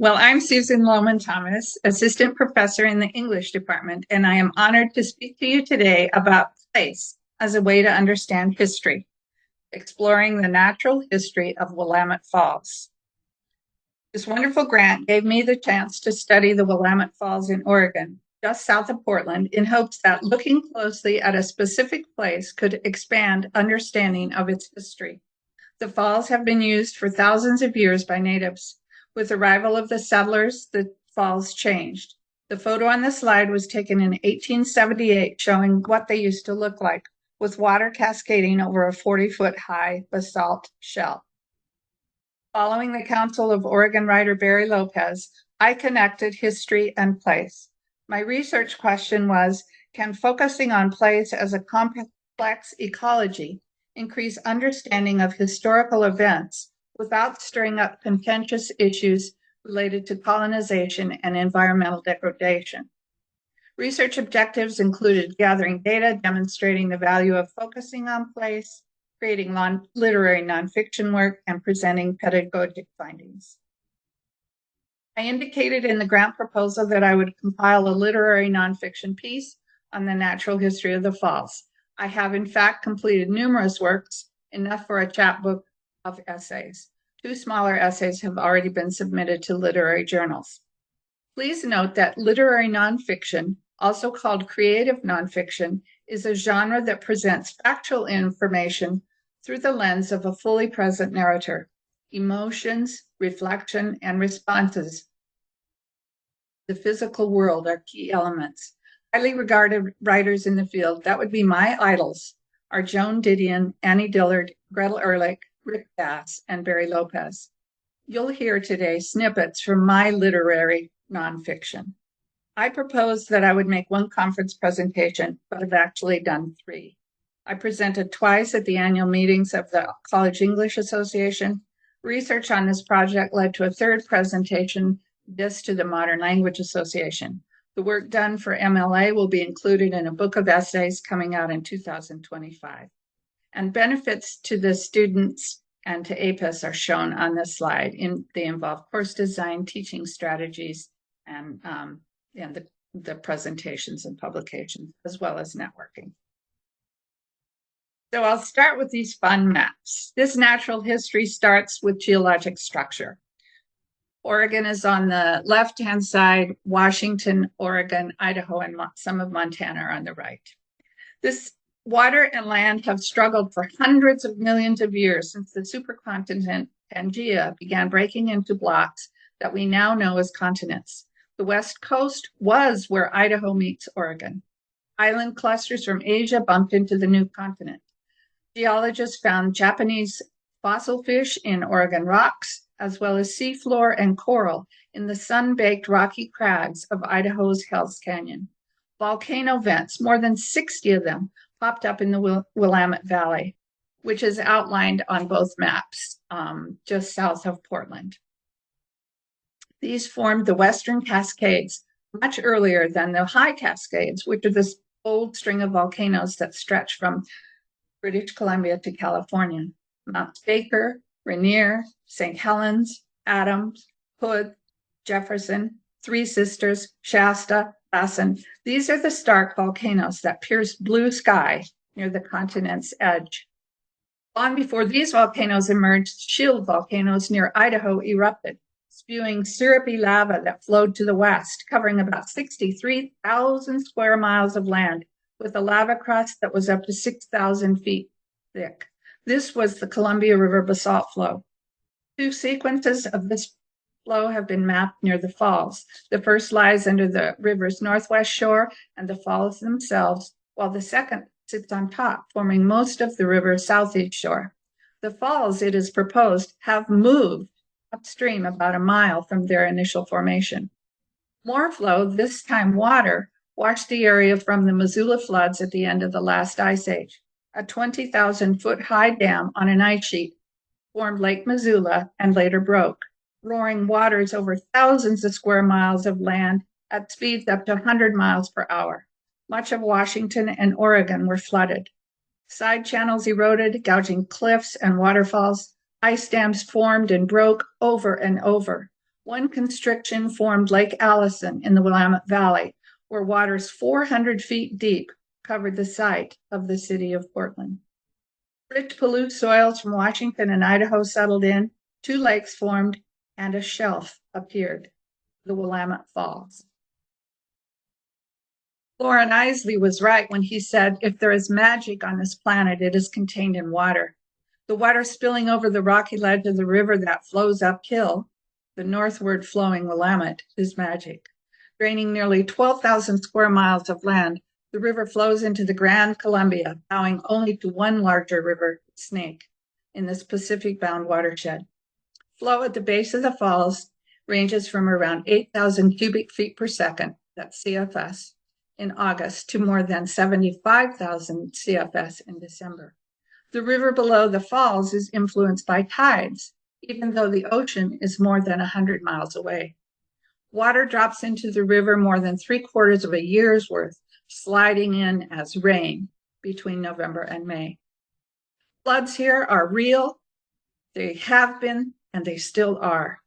Well, I'm Susan Lowman-Thomas, Assistant Professor in the English Department, and I am honored to speak to you today about place as a way to understand history, exploring the natural history of Willamette Falls. This wonderful grant gave me the chance to study the Willamette Falls in Oregon, just south of Portland, in hopes that looking closely at a specific place could expand understanding of its history. The falls have been used for thousands of years by natives. With the arrival of the settlers, the falls changed. The photo on the slide was taken in 1878, showing what they used to look like, with water cascading over a 40-foot high basalt shell. Following the counsel of Oregon writer Barry Lopez, I connected history and place. My research question was, can focusing on place as a complex ecology increase understanding of historical events without stirring up contentious issues related to colonization and environmental degradation? Research objectives included gathering data demonstrating the value of focusing on place, creating literary nonfiction work, and presenting pedagogic findings. I indicated in the grant proposal that I would compile a literary nonfiction piece on the natural history of the falls. I have, in fact, completed numerous works, enough for a chapbook of essays. 2 smaller essays have already been submitted to literary journals. Please note that literary nonfiction, also called creative nonfiction, is a genre that presents factual information through the lens of a fully present narrator. Emotions, reflection, and responses, the physical world, are key elements. Highly regarded writers in the field, that would be my idols, are Joan Didion, Annie Dillard, Gretel Ehrlich, Rick Bass, and Barry Lopez. You'll hear today snippets from my literary nonfiction. I proposed that I would make 1 conference presentation, but I've actually done 3. I presented twice at the annual meetings of the College English Association. Research on this project led to a 3rd presentation, this to the Modern Language Association. The work done for MLA will be included in a book of essays coming out in 2025. And benefits to the students and to APUS are shown on this slide. They involve course design, teaching strategies, and the presentations and publications, as well as networking. So I'll start with these fun maps. This natural history starts with geologic structure. Oregon is on the left-hand side, Washington, Oregon, Idaho, and some of Montana are on the right. This water and land have struggled for hundreds of millions of years since the supercontinent Pangaea began breaking into blocks that we now know as continents. The West Coast was where Idaho meets Oregon. Island clusters from Asia bumped into the new continent. Geologists found Japanese fossil fish in Oregon rocks, as well as seafloor and coral in the sun-baked rocky crags of Idaho's Hell's Canyon. Volcano vents, more than 60 of them, popped up in the Willamette Valley, which is outlined on both maps, just south of Portland. These formed the Western Cascades much earlier than the High Cascades, which are this old string of volcanoes that stretch from British Columbia to California. Mount Baker, Rainier, St. Helens, Adams, Hood, Jefferson, Three Sisters, Shasta, Lassen. These are the stark volcanoes that pierce blue sky near the continent's edge. Long before these volcanoes emerged, shield volcanoes near Idaho erupted, spewing syrupy lava that flowed to the west, covering about 63,000 square miles of land with a lava crust that was up to 6,000 feet thick. This was the Columbia River basalt flow. 2 sequences of this flow have been mapped near the falls. The first lies under the river's northwest shore and the falls themselves, while the second sits on top, forming most of the river's southeast shore. The falls, it is proposed, have moved upstream about a mile from their initial formation. More flow, this time water, washed the area from the Missoula floods at the end of the last ice age. A 20,000-foot-high dam on an ice sheet formed Lake Missoula and later broke, roaring waters over thousands of square miles of land at speeds up to 100 miles per hour. Much of Washington and Oregon were flooded. Side channels eroded, gouging cliffs and waterfalls. Ice dams formed and broke over and over. One constriction formed Lake Allison in the Willamette Valley, where waters 400 feet deep covered the site of the city of Portland. Rich polluted soils from Washington and Idaho settled in, 2 lakes formed, and a shelf appeared, the Willamette Falls. Loren Eiseley was right when he said, if there is magic on this planet, it is contained in water. The water spilling over the rocky ledge of the river that flows uphill, the northward flowing Willamette, is magic. Draining nearly 12,000 square miles of land, the river flows into the Grand Columbia, bowing only to one larger river, Snake, in this Pacific-bound watershed. Flow at the base of the falls ranges from around 8,000 cubic feet per second, that's CFS, in August to more than 75,000 CFS in December. The river below the falls is influenced by tides, even though the ocean is more than 100 miles away. Water drops into the river more than 3/4 of a year's worth, sliding in as rain between November and May. Floods here are real, they have been, and they still are.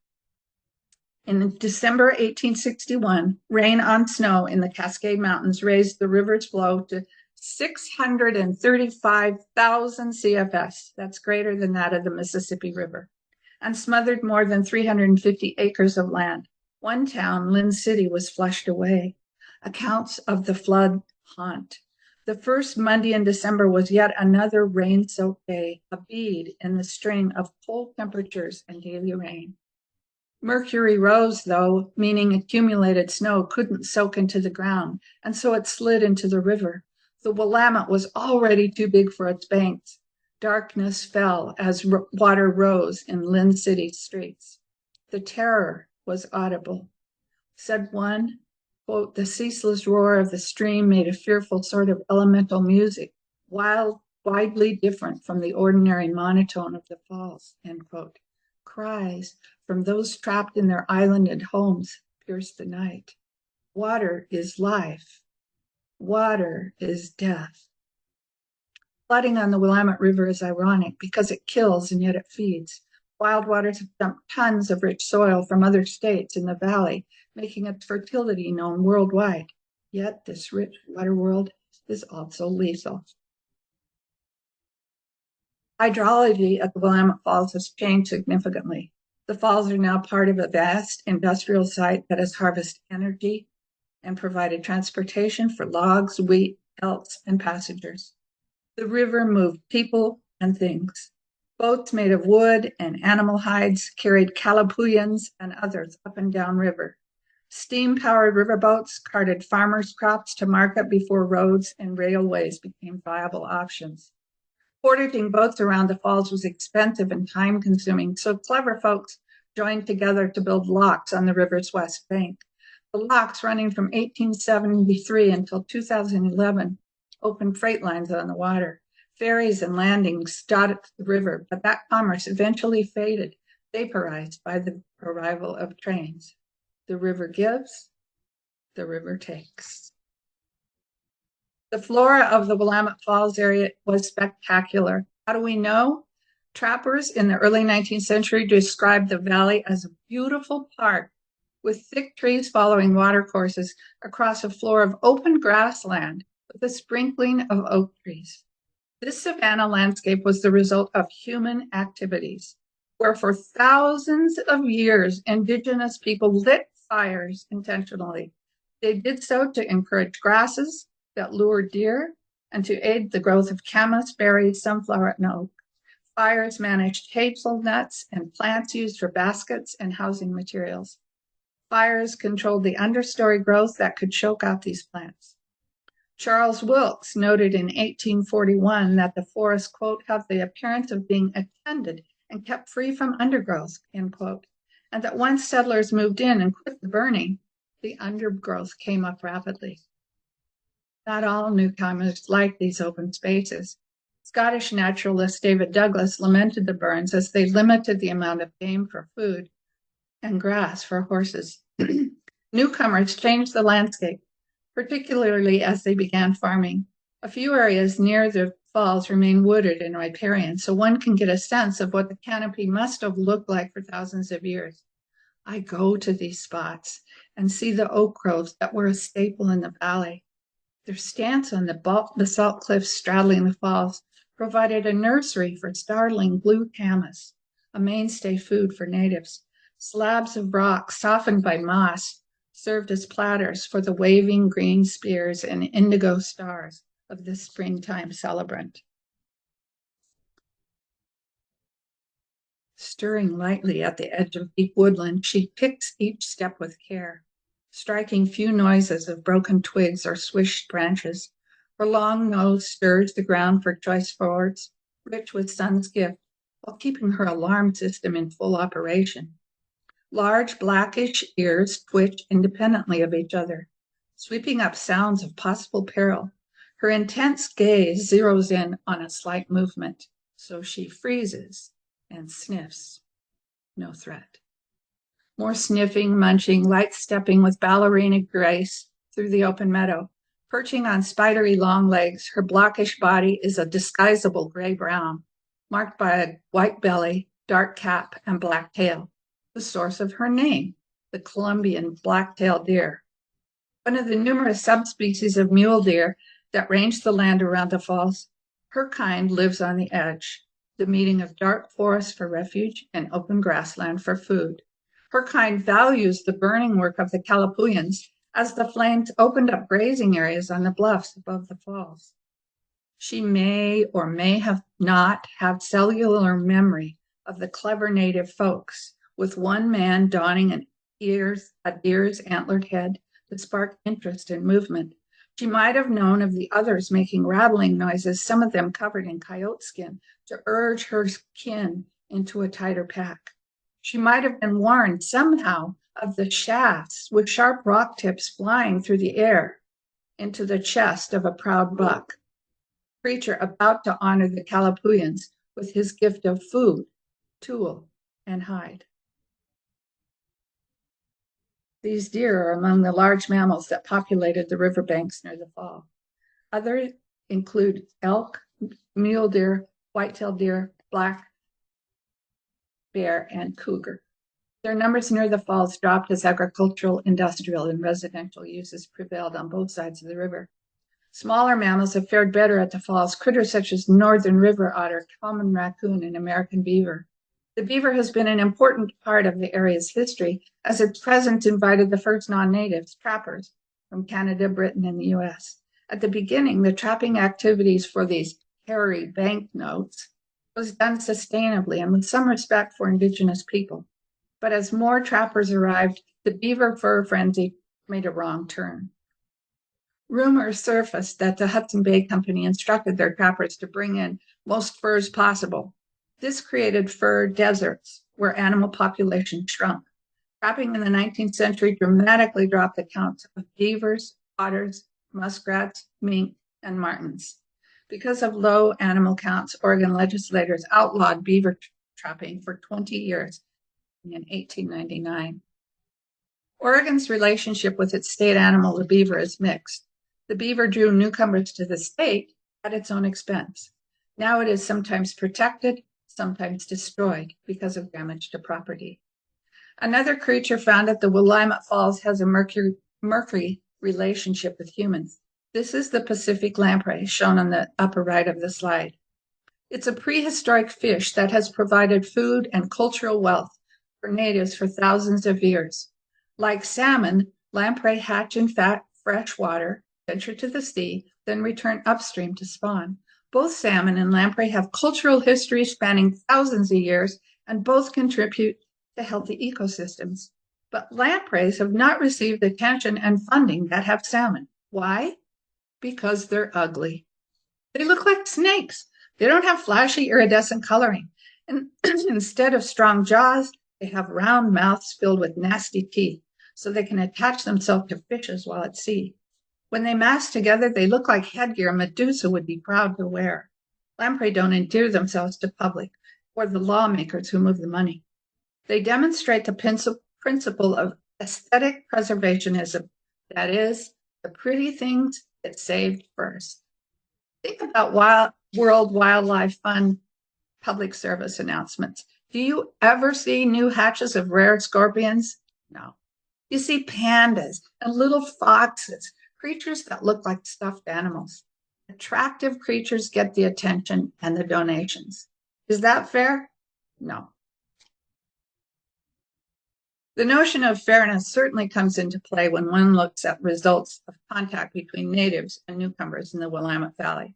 In December 1861, rain on snow in the Cascade Mountains raised the river's flow to 635,000 CFS, that's greater than that of the Mississippi River, and smothered more than 350 acres of land. One town, Lynn City, was flushed away. Accounts of the flood haunt. The first Monday in December was yet another rain-soaked day, a bead in the string of cold temperatures and daily rain. Mercury rose, though, meaning accumulated snow couldn't soak into the ground, and so it slid into the river. The Willamette was already too big for its banks. Darkness fell as water rose in Lynn City's streets. The terror was audible. Said one, quote, the ceaseless roar of the stream made a fearful sort of elemental music, widely different from the ordinary monotone of the falls, end quote. Cries from those trapped in their islanded homes pierced the night. Water is life. Water is death. Flooding on the Willamette River is ironic because it kills and yet it feeds. Wild waters have dumped tons of rich soil from other states in the valley, making its fertility known worldwide. Yet this rich water world is also lethal. Hydrology at the Willamette Falls has changed significantly. The falls are now part of a vast industrial site that has harvested energy and provided transportation for logs, wheat, elks, and passengers. The river moved people and things. Boats made of wood and animal hides carried calapuyans and others up and down river. Steam-powered riverboats carted farmers' crops to market before roads and railways became viable options. Portaging boats around the falls was expensive and time-consuming, so clever folks joined together to build locks on the river's west bank. The locks, running from 1873 until 2011, opened freight lines on the water. Ferries and landings dotted the river, but that commerce eventually faded, vaporized by the arrival of trains. The river gives, the river takes. The flora of the Willamette Falls area was spectacular. How do we know? Trappers in the early 19th century described the valley as a beautiful park with thick trees following watercourses across a floor of open grassland with a sprinkling of oak trees. This savanna landscape was the result of human activities, where for thousands of years, indigenous people lit fires intentionally. They did so to encourage grasses that lured deer and to aid the growth of camas, berries, sunflower, and oak. Fires managed hazelnuts and plants used for baskets and housing materials. Fires controlled the understory growth that could choke out these plants. Charles Wilkes noted in 1841 that the forests, quote, have the appearance of being attended and kept free from undergrowth, end quote, and that once settlers moved in and quit the burning, the undergrowth came up rapidly. Not all newcomers liked these open spaces. Scottish naturalist David Douglas lamented the burns as they limited the amount of game for food and grass for horses. Newcomers changed the landscape, particularly as they began farming. A few areas near the falls remain wooded and riparian, so one can get a sense of what the canopy must have looked like for thousands of years. I go to these spots and see the oak groves that were a staple in the valley. Their stance on the basalt cliffs straddling the falls provided a nursery for startling blue camas, a mainstay food for natives. Slabs of rock softened by moss served as platters for the waving green spears and indigo stars of the springtime celebrant. Stirring lightly at the edge of deep woodland, she picks each step with care, striking few noises of broken twigs or swished branches. Her long nose stirs the ground for choice forwards, rich with sun's gift, while keeping her alarm system in full operation. Large blackish ears twitch independently of each other, sweeping up sounds of possible peril. Her intense gaze zeroes in on a slight movement, so she freezes and sniffs. No threat. More sniffing, munching, light stepping with ballerina grace through the open meadow. Perching on spidery long legs, her blockish body is a disguisable gray-brown, marked by a white belly, dark cap, and black tail, the source of her name, the Columbian black-tailed deer. One of the numerous subspecies of mule deer that range the land around the falls, her kind lives on the edge, the meeting of dark forest for refuge and open grassland for food. Her kind values the burning work of the Calapooians as the flames opened up grazing areas on the bluffs above the falls. She may or may have not have cellular memory of the clever native folks, with one man donning a deer's antlered head that sparked interest in movement. She might have known of the others making rattling noises, some of them covered in coyote skin, to urge her kin into a tighter pack. She might have been warned somehow of the shafts with sharp rock tips flying through the air into the chest of a proud buck, creature about to honor the Calapooians with his gift of food, tool, and hide. These deer are among the large mammals that populated the riverbanks near the fall. Others include elk, mule deer, white-tailed deer, black bear, and cougar. Their numbers near the falls dropped as agricultural, industrial, and residential uses prevailed on both sides of the river. Smaller mammals have fared better at the falls, critters such as northern river otter, common raccoon, and American beaver. The beaver has been an important part of the area's history, as its presence invited the first non-natives, trappers, from Canada, Britain, and the U.S. At the beginning, the trapping activities for these hairy banknotes was done sustainably and with some respect for Indigenous people. But as more trappers arrived, the beaver fur frenzy made a wrong turn. Rumors surfaced that the Hudson Bay Company instructed their trappers to bring in most furs possible. This created fur deserts where animal populations shrunk. Trapping in the 19th century dramatically dropped the counts of beavers, otters, muskrats, mink, and martens. Because of low animal counts, Oregon legislators outlawed beaver trapping for 20 years in 1899. Oregon's relationship with its state animal, the beaver, is mixed. The beaver drew newcomers to the state at its own expense. Now it is sometimes protected, sometimes destroyed because of damage to property. Another creature found at the Willamette Falls has a murky relationship with humans. This is the Pacific lamprey, shown on the upper right of the slide. It's a prehistoric fish that has provided food and cultural wealth for natives for thousands of years. Like salmon, lamprey hatch in fresh water, venture to the sea, then return upstream to spawn. Both salmon and lamprey have cultural history spanning thousands of years, and both contribute to healthy ecosystems. But lampreys have not received the attention and funding that have salmon. Why? Because they're ugly. They look like snakes. They don't have flashy iridescent coloring. And instead of strong jaws, they have round mouths filled with nasty teeth, so they can attach themselves to fishes while at sea. When they mass together, they look like headgear Medusa would be proud to wear. Lamprey don't endear themselves to public or the lawmakers who move the money. They demonstrate the principle of aesthetic preservationism, that is, the pretty things get saved first. Think about World Wildlife Fund public service announcements. Do you ever see new hatches of rare scorpions? No. You see pandas and little foxes, creatures that look like stuffed animals. Attractive creatures get the attention and the donations. Is that fair? No. The notion of fairness certainly comes into play when one looks at results of contact between natives and newcomers in the Willamette Valley.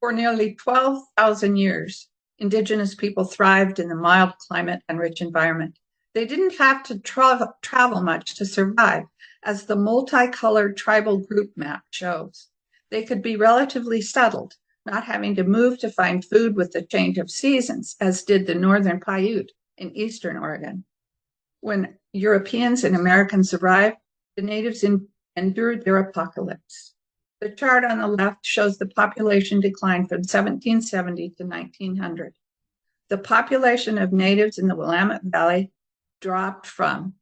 For nearly 12,000 years, indigenous people thrived in the mild climate and rich environment. They didn't have to travel much to survive, as the multicolored tribal group map shows. They could be relatively settled, not having to move to find food with the change of seasons, as did the northern Paiute in eastern Oregon. When Europeans and Americans arrived, the natives endured their apocalypse. The chart on the left shows the population decline from 1770 to 1900. The population of natives in the Willamette Valley dropped from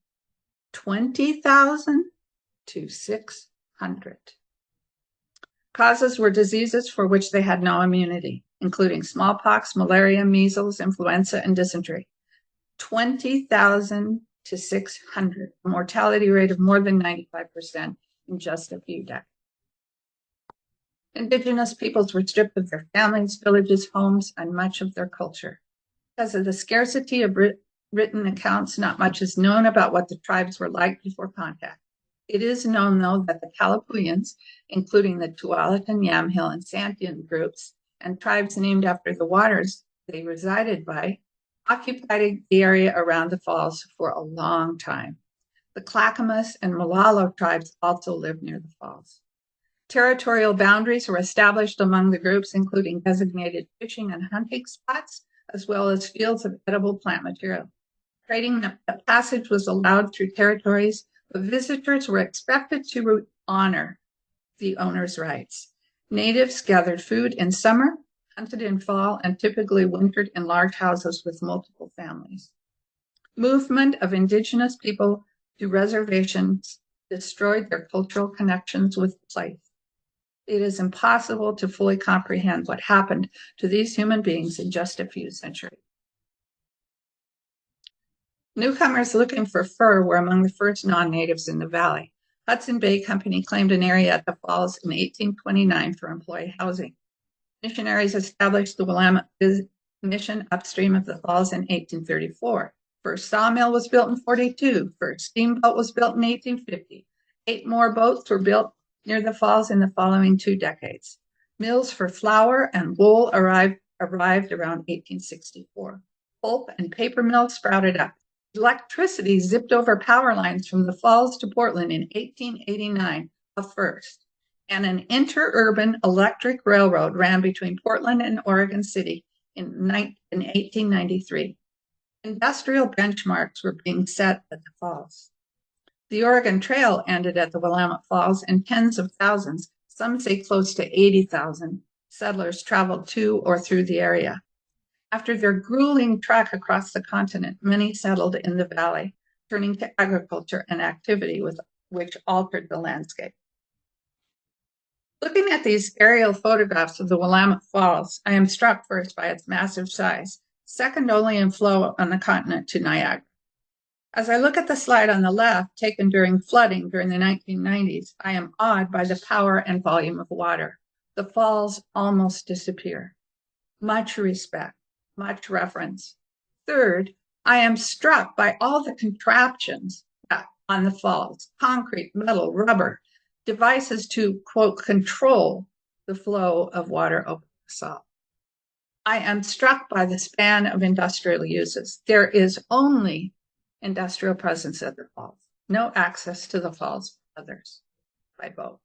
20,000 to 600. Causes were diseases for which they had no immunity, including smallpox, malaria, measles, influenza, and dysentery. 20,000 to 600, a mortality rate of more than 95% in just a few decades. Indigenous peoples were stripped of their families, villages, homes, and much of their culture. Because of the scarcity of written accounts, not much is known about what the tribes were like before contact. It is known, though, that the Calapooians, including the Tualatin, Yamhill, and Santian groups, and tribes named after the waters they resided by, occupied the area around the falls for a long time. The Clackamas and Molalo tribes also lived near the falls. Territorial boundaries were established among the groups, including designated fishing and hunting spots, as well as fields of edible plant material. Trading passage was allowed through territories, but visitors were expected to honor the owner's rights. Natives gathered food in summer, hunted in fall, and typically wintered in large houses with multiple families. Movement of indigenous people to reservations destroyed their cultural connections with the place. It is impossible to fully comprehend what happened to these human beings in just a few centuries. Newcomers looking for fur were among the first non-natives in the valley. Hudson Bay Company claimed an area at the falls in 1829 for employee housing. Missionaries established the Willamette Mission upstream of the falls in 1834. First sawmill was built in 42. First steamboat was built in 1850. 8 more boats were built near the falls in the following 2 decades. Mills for flour and wool arrived around 1864. Pulp and paper mills sprouted up. Electricity zipped over power lines from the falls to Portland in 1889, a first. And an interurban electric railroad ran between Portland and Oregon City in 1893. Industrial benchmarks were being set at the falls. The Oregon Trail ended at the Willamette Falls, and tens of thousands, some say close to 80,000, settlers traveled to or through the area. After their grueling trek across the continent, many settled in the valley, turning to agriculture and activity which altered the landscape. Looking at these aerial photographs of the Willamette Falls, I am struck first by its massive size, second only in flow on the continent to Niagara. As I look at the slide on the left, taken during flooding during the 1990s, I am awed by the power and volume of water. The falls almost disappear. Much respect, much reverence. Third, I am struck by all the contraptions on the falls, concrete, metal, rubber, devices to, quote, control the flow of over the salt. I am struck by the span of industrial uses. There is only industrial presence at the falls, no access to the falls for others by boat.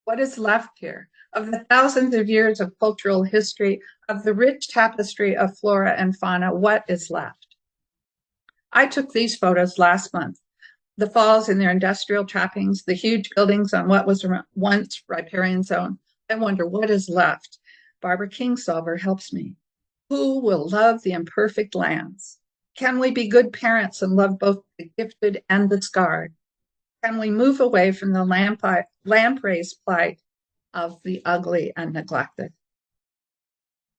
What is left here? Of the thousands of years of cultural history, of the rich tapestry of flora and fauna, what is left? I took these photos last month. The falls in their industrial trappings, the huge buildings on what was once riparian zone. I wonder what is left. Barbara Kingsolver helps me. Who will love the imperfect lands? Can we be good parents and love both the gifted and the scarred? Can we move away from the lamprey's plight of the ugly and neglected?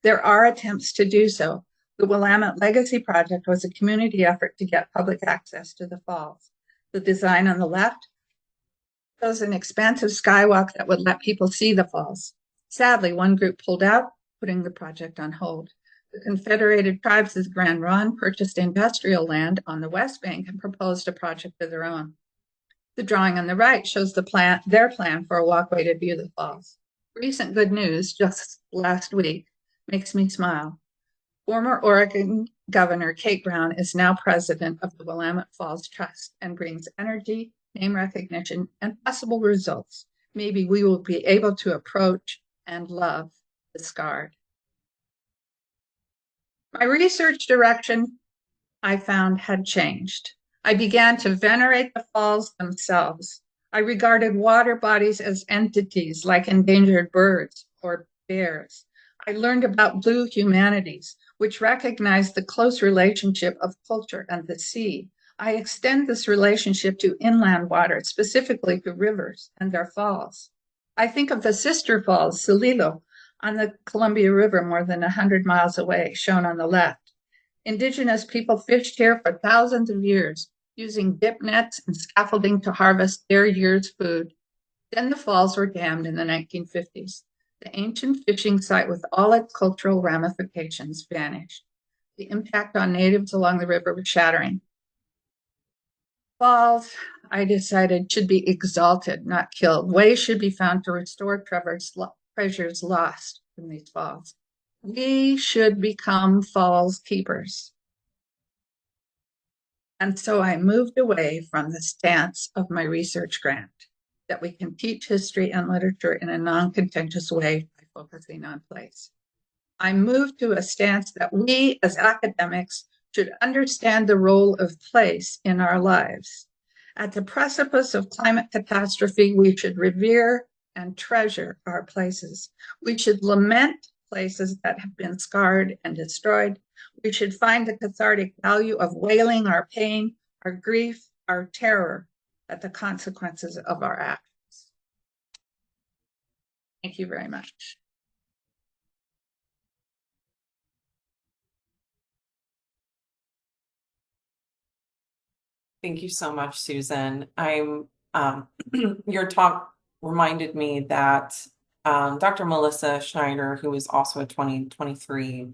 There are attempts to do so. The Willamette Legacy Project was a community effort to get public access to the falls. The design on the left shows an expansive skywalk that would let people see the falls. Sadly, one group pulled out, putting the project on hold. The Confederated Tribes' Grand Ronde purchased industrial land on the West Bank and proposed a project of their own. The drawing on the right shows their plan for a walkway to view the falls. Recent good news, just last week, makes me smile. Former Oregon Governor Kate Brown is now president of the Willamette Falls Trust and brings energy, name recognition, and possible results. Maybe we will be able to approach and love the scarred. My research direction, I found, had changed. I began to venerate the falls themselves. I regarded water bodies as entities like endangered birds or bears. I learned about blue humanities, which recognize the close relationship of culture and the sea. I extend this relationship to inland water, specifically to rivers and their falls. I think of the sister falls, Celilo, on the Columbia River more than 100 miles away, shown on the left. Indigenous people fished here for thousands of years, using dip nets and scaffolding to harvest their year's food. Then the falls were dammed in the 1950s. The ancient fishing site with all its cultural ramifications vanished. The impact on natives along the river was shattering. Falls, I decided, should be exalted, not killed. Ways should be found to restore treasures lost from these falls. We should become falls keepers. And so I moved away from the stance of my research grant, that we can teach history and literature in a non-contentious way by focusing on place. I moved to a stance that we as academics should understand the role of place in our lives. At the precipice of climate catastrophe, we should revere and treasure our places. We should lament places that have been scarred and destroyed. We should find the cathartic value of wailing our pain, our grief, our terror at the consequences of our actions. Thank you very much. Thank you so much, Susan. Your talk reminded me that Dr. Melissa Schneider, who is also a 2023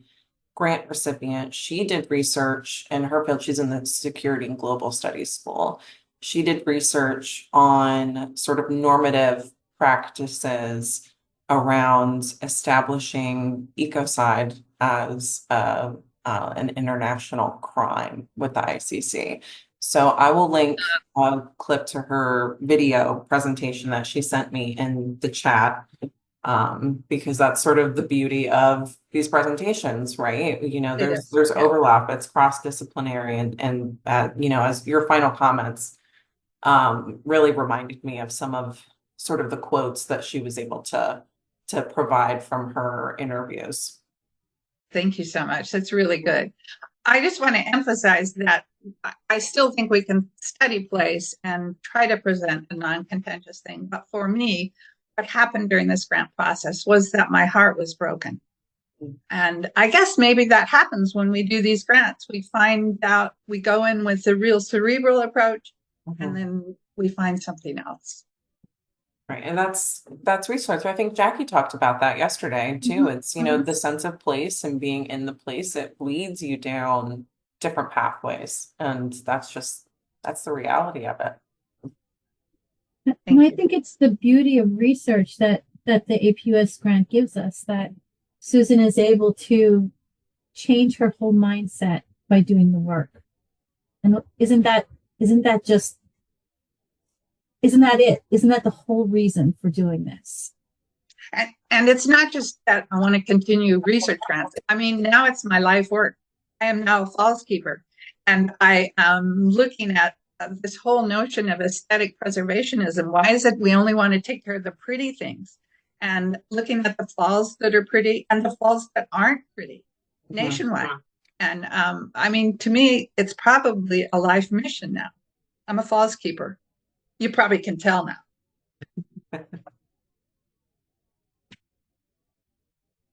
grant recipient, she did research in her field. She's in the Security and Global Studies School. She did research on sort of normative practices around establishing ecocide as an international crime with the ICC. So I will link a clip to her video presentation that she sent me in the chat, because that's sort of the beauty of these presentations, right? You know, there's overlap, it's cross-disciplinary, and you know, as your final comments really reminded me of some of sort of the quotes that she was able to provide from her interviews. Thank you so much. That's really good. I just want to emphasize that I still think we can study place and try to present a non-contentious thing. But for me, what happened during this grant process was that my heart was broken. And I guess maybe that happens when we do these grants. We find out, we go in with a real cerebral approach, and then we find something else. Right. And that's research. I think Jackie talked about that yesterday too. It's, you know, the sense of place and being in the place, it leads you down different pathways. And that's the reality of it. And I think it's the beauty of research that the APUS grant gives us, that Susan is able to change her whole mindset by doing the work. And isn't that it? Isn't that the whole reason for doing this? And it's not just that I want to continue research grants. I mean, now it's my life work. I am now a falls keeper, and I am looking at this whole notion of aesthetic preservationism. Why is it we only want to take care of the pretty things? And looking at the falls that are pretty and the falls that aren't pretty nationwide. And I mean, to me, it's probably a life mission now. I'm a falls keeper. You probably can tell now.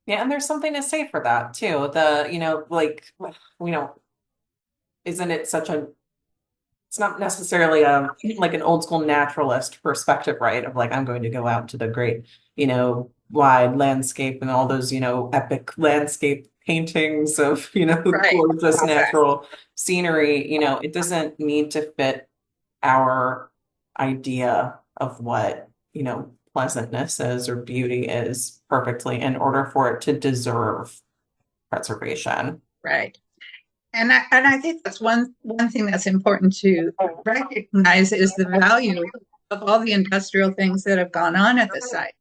Yeah, and there's something to say for that too. The, like, isn't it such a, it's not necessarily like an old school naturalist perspective, right? Of like, I'm going to go out to the great, wide landscape and all those, epic landscape paintings of, Right. gorgeous Exactly. natural scenery. It doesn't need to fit our idea of what, pleasantness is or beauty is perfectly in order for it to deserve preservation. Right. And I think that's one thing that's important to recognize is the value of all the industrial things that have gone on at the site.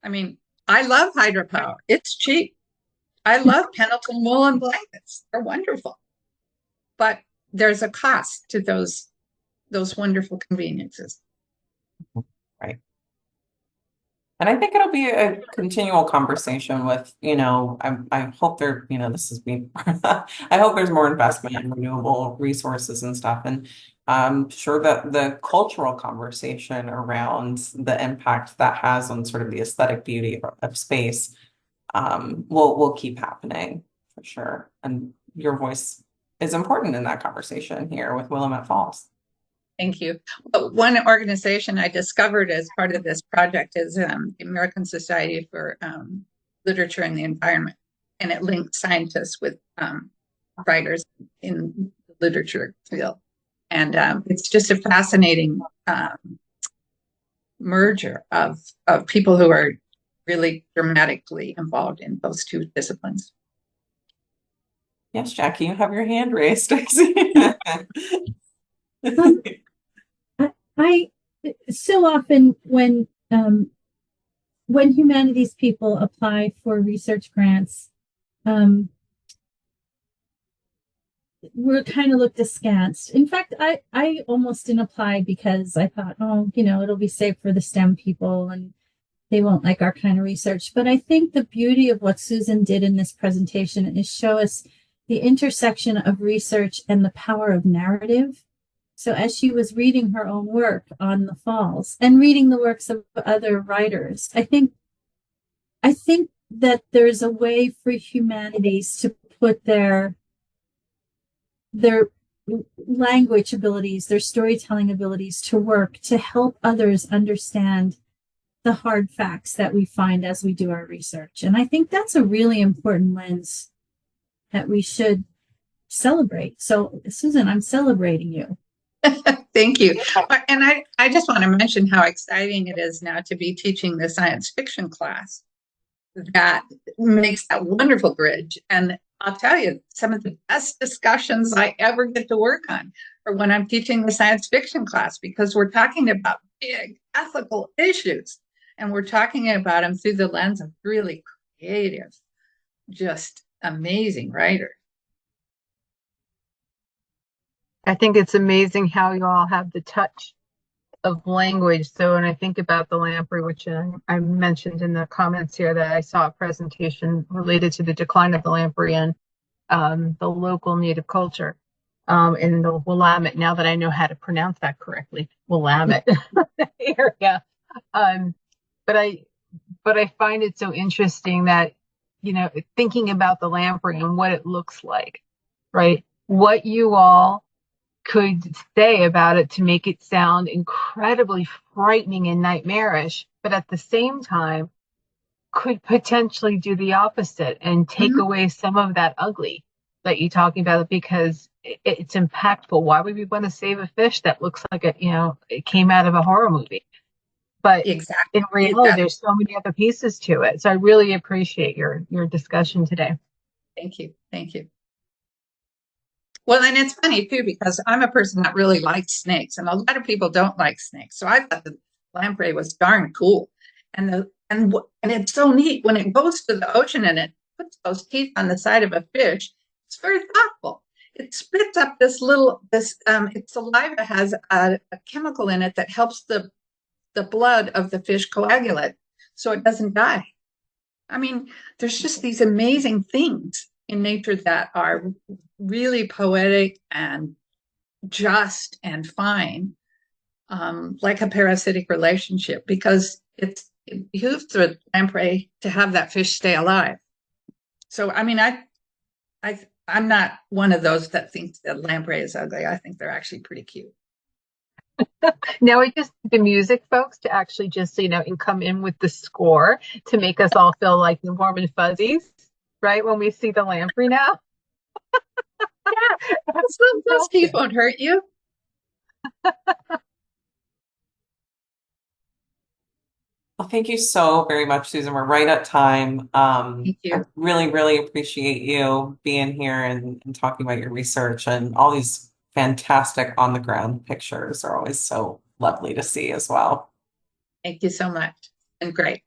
I mean, I love hydropower. It's cheap. I love Pendleton woolen blankets. They're wonderful. But there's a cost to those wonderful conveniences. Right. And I think it'll be a continual conversation with, I hope this is me. I hope there's more investment in renewable resources and stuff. And I'm sure that the cultural conversation around the impact that has on sort of the aesthetic beauty of space will keep happening for sure. And your voice is important in that conversation here with Willamette Falls. Thank you. But one organization I discovered as part of this project is the American Society for Literature and the Environment, and it links scientists with writers in the literature field. And it's just a fascinating merger of people who are really dramatically involved in those two disciplines. Yes, Jackie, you have your hand raised. I see. I so often when humanities people apply for research grants, we're kind of looked askance. In fact, I almost didn't apply because I thought, oh, it'll be safe for the STEM people and they won't like our kind of research. But I think the beauty of what Susan did in this presentation is show us the intersection of research and the power of narrative. So as she was reading her own work on the falls and reading the works of other writers, I think that there's a way for humanities to put their language abilities, their storytelling abilities to work to help others understand the hard facts that we find as we do our research. And I think that's a really important lens that we should celebrate. So, Susan, I'm celebrating you. Thank you. And I just want to mention how exciting it is now to be teaching the science fiction class that makes that wonderful bridge. And I'll tell you, some of the best discussions I ever get to work on are when I'm teaching the science fiction class, because we're talking about big ethical issues and we're talking about them through the lens of really creative, just amazing writers. I think it's amazing how you all have the touch of language. So when I think about the lamprey, which I mentioned in the comments here that I saw a presentation related to the decline of the lamprey and the local native culture in the Willamette, now that I know how to pronounce that correctly, Willamette area. But I find it so interesting that, thinking about the lamprey and what it looks like, right? What you all could say about it to make it sound incredibly frightening and nightmarish, but at the same time could potentially do the opposite and take away some of that ugly that you're talking about, because it's impactful. Why would we want to save a fish that looks like it came out of a horror movie? But exactly. In reality, there's so many other pieces to it. So I really appreciate your discussion today. Thank you. Thank you. Well, and it's funny too, because I'm a person that really likes snakes, and a lot of people don't like snakes. So I thought the lamprey was darn cool, and it's so neat when it goes to the ocean and it puts those teeth on the side of a fish. It's very thoughtful. It spits up its saliva has a chemical in it that helps the blood of the fish coagulate so it doesn't die. I mean, there's just these amazing things in nature that are really poetic and just and fine, like a parasitic relationship, because it behooves the lamprey to have that fish stay alive. So, I mean, I'm not one of those that thinks that lamprey is ugly. I think they're actually pretty cute. Now we just need the music folks to actually just, and come in with the score to make us all feel like warm and fuzzies, right? When we see the lamprey now. Those teeth won't hurt you. Well, thank you so very much, Susan. We're right at time. Thank you. I really, really appreciate you being here and talking about your research, and all these fantastic on the ground pictures are always so lovely to see as well. Thank you so much. And great.